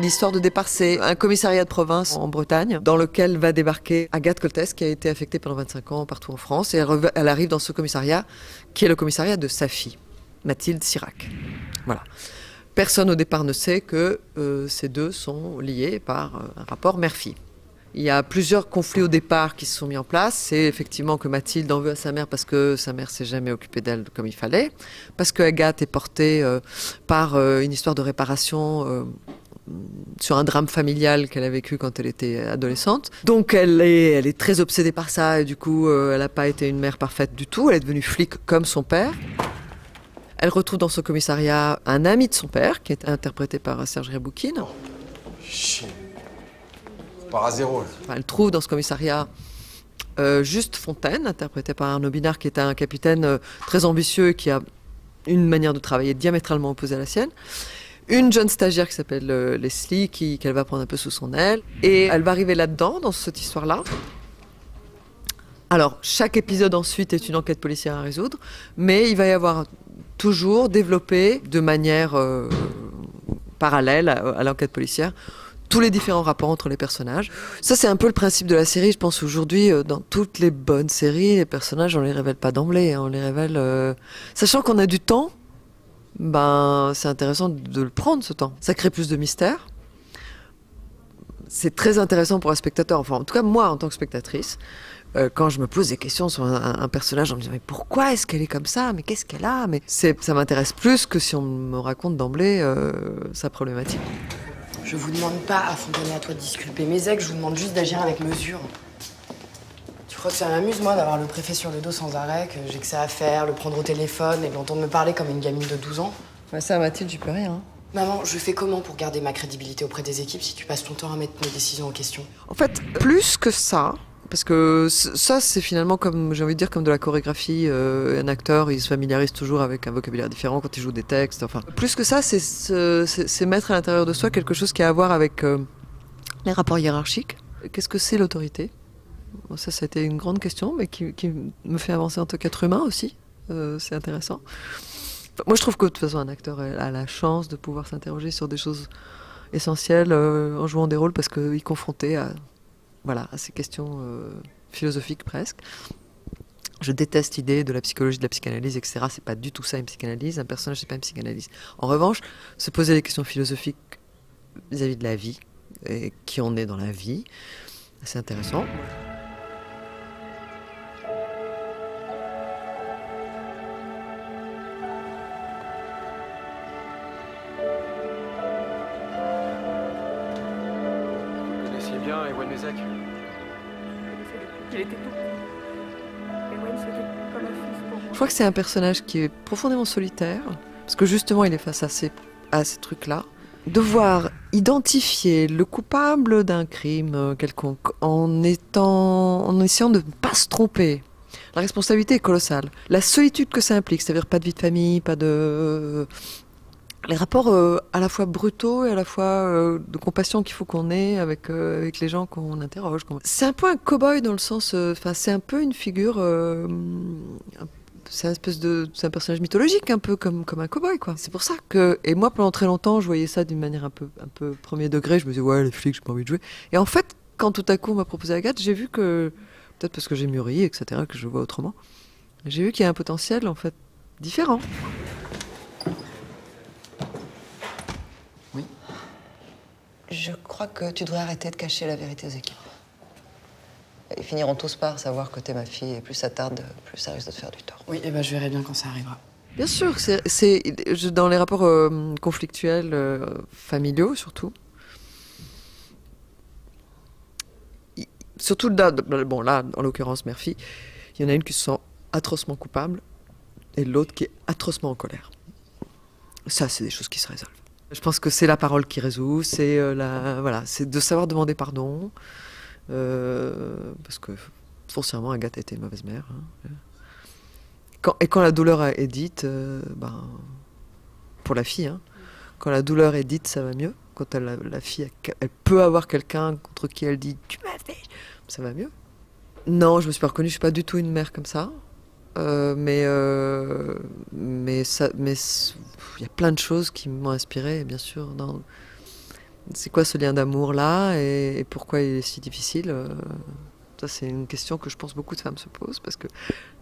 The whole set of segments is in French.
l'histoire de départ, c'est un commissariat de province en Bretagne dans lequel va débarquer Agathe Coltès, qui a été affectée pendant 25 ans partout en France. Et elle arrive dans ce commissariat, qui est le commissariat de sa fille, Mathilde Sirac. Voilà. Personne au départ ne sait que ces deux sont liés par un rapport mère-fille. Il y a plusieurs conflits au départ qui se sont mis en place. C'est effectivement que Mathilde en veut à sa mère parce que sa mère s'est jamais occupée d'elle comme il fallait, parce que Agathe est portée par une histoire de réparation sur un drame familial qu'elle a vécu quand elle était adolescente. Donc elle est très obsédée par ça et du coup elle n'a pas été une mère parfaite du tout. Elle est devenue flic comme son père. Elle retrouve dans ce commissariat un ami de son père qui est interprété par Serge Riaboukine. Chier. Part à zéro. Elle trouve dans ce commissariat Juste Fontaine, interprété par Arnaud Binard, qui est un capitaine très ambitieux et qui a une manière de travailler diamétralement opposée à la sienne. Une jeune stagiaire qui s'appelle Leslie, qu'elle va prendre un peu sous son aile. Et elle va arriver là-dedans, dans cette histoire-là. Alors, chaque épisode ensuite est une enquête policière à résoudre, mais il va y avoir toujours développé de manière parallèle à l'enquête policière tous les différents rapports entre les personnages. Ça, c'est un peu le principe de la série. Je pense aujourd'hui, dans toutes les bonnes séries, les personnages, on les révèle pas d'emblée. Hein, on les révèle... Sachant qu'on a du temps, ben, c'est intéressant de le prendre, ce temps. Ça crée plus de mystère. C'est très intéressant pour un spectateur. Enfin, en tout cas, moi, en tant que spectatrice, quand je me pose des questions sur un personnage en me disant mais pourquoi est-ce qu'elle est comme ça, mais qu'est-ce qu'elle a, mais ça m'intéresse plus que si on me raconte d'emblée sa problématique. Je vous demande pas, à Fontaine et à toi, de disculper mes ex, je vous demande juste d'agir avec mesure. Tu crois que ça m'amuse, moi, d'avoir le préfet sur le dos sans arrêt, que j'ai que ça à faire, le prendre au téléphone et l'entendre me parler comme une gamine de 12 ans? Ouais, ça, Mathilde, j'y peux rien. Hein. Maman, je fais comment pour garder ma crédibilité auprès des équipes si tu passes ton temps à mettre mes décisions en question? En fait, plus que ça, parce que ça, c'est finalement, comme j'ai envie de dire, comme de la chorégraphie. Un acteur, il se familiarise toujours avec un vocabulaire différent quand il joue des textes. Enfin, plus que ça, c'est mettre à l'intérieur de soi quelque chose qui a à voir avec les rapports hiérarchiques. Qu'est-ce que c'est l'autorité? Bon, ça a été une grande question, mais qui me fait avancer en tant qu'être humain aussi. C'est intéressant. Moi, je trouve que de toute façon, un acteur a la chance de pouvoir s'interroger sur des choses essentielles en jouant des rôles parce qu'il est confronté à ces questions philosophiques presque. Je déteste l'idée de la psychologie, de la psychanalyse, etc. C'est pas du tout ça une psychanalyse. Un personnage, c'est pas une psychanalyse. En revanche, se poser des questions philosophiques vis-à-vis de la vie et qui on est dans la vie, c'est intéressant. Bien, Ewan Mézac. Il était tout petit. Ewan, c'était comme un fils pour moi. Je crois que c'est un personnage qui est profondément solitaire, parce que justement, il est face à ces trucs-là. Devoir identifier le coupable d'un crime quelconque en essayant de ne pas se tromper. La responsabilité est colossale. La solitude que ça implique, c'est-à-dire pas de vie de famille, pas de... Les rapports à la fois brutaux et à la fois de compassion qu'il faut qu'on ait avec les gens qu'on interroge. C'est un peu un cow-boy dans le sens... c'est un peu une figure... c'est un personnage mythologique, un peu comme un cow-boy, quoi. C'est pour ça que... Et moi, pendant très longtemps, je voyais ça d'une manière un peu premier degré. Je me disais, ouais, les flics, j'ai pas envie de jouer. Et en fait, quand tout à coup on m'a proposé Agathe, j'ai vu que... Peut-être parce que j'ai mûri, etc., que je vois autrement. J'ai vu qu'il y a un potentiel, en fait, différent. Je crois que tu devrais arrêter de cacher la vérité aux équipes. Ils finiront tous par savoir que t'es ma fille, et plus ça tarde, plus ça risque de te faire du tort. Oui, et ben je verrai bien quand ça arrivera. Bien sûr, dans les rapports conflictuels, familiaux surtout. Surtout là, en l'occurrence, mère-fille, il y en a une qui se sent atrocement coupable et l'autre qui est atrocement en colère. Ça, c'est des choses qui se résolvent. Je pense que c'est la parole qui résout, c'est c'est de savoir demander pardon, parce que foncièrement Agathe a été une mauvaise mère. Hein. Quand la douleur est dite, pour la fille, hein, quand la douleur est dite, ça va mieux. Quand la fille, elle peut avoir quelqu'un contre qui elle dit « tu m'as fait », ça va mieux. Non, je me suis pas reconnue, je suis pas du tout une mère comme ça. Mais il y a plein de choses qui m'ont inspirée, bien sûr, C'est quoi ce lien d'amour-là et pourquoi il est si difficile Ça, c'est une question que je pense beaucoup de femmes se posent, parce que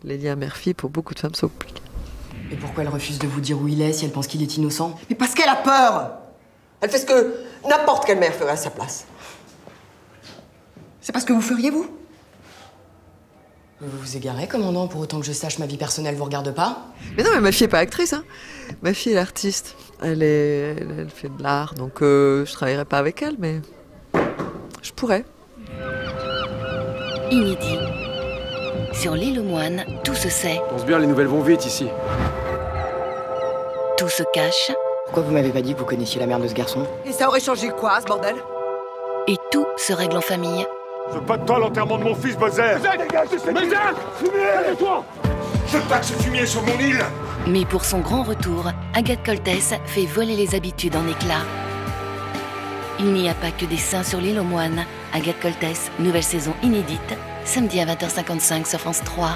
les liens mère-fille, pour beaucoup de femmes, sont compliqués. Et pourquoi elle refuse de vous dire où il est si elle pense qu'il est innocent? Mais parce qu'elle a peur. Elle fait ce que n'importe quelle mère ferait à sa place. C'est pas ce que vous feriez, vous? Vous vous égarez, commandant, pour autant que je sache, ma vie personnelle vous regarde pas? Mais non, mais ma fille est pas actrice, hein. Ma fille est artiste. Elle fait de l'art, donc je travaillerai pas avec elle, mais je pourrais. Inédit. Sur l'île aux moines, tout se sait, Pense bien, les nouvelles vont vite ici. tout se cache Pourquoi vous m'avez pas dit que vous connaissiez la mère de ce garçon? Et ça aurait changé quoi, ce bordel? et tout se règle en famille. Je veux pas de toi à l'enterrement de mon fils, Moser. Fumier! Je veux pas que ce fumier sur mon île. Mais pour son grand retour, Agathe Coltès fait voler les habitudes en éclats. Il n'y a pas que des saints sur l'île aux moines. Agathe Coltès, nouvelle saison inédite, samedi à 20h55 sur France 3.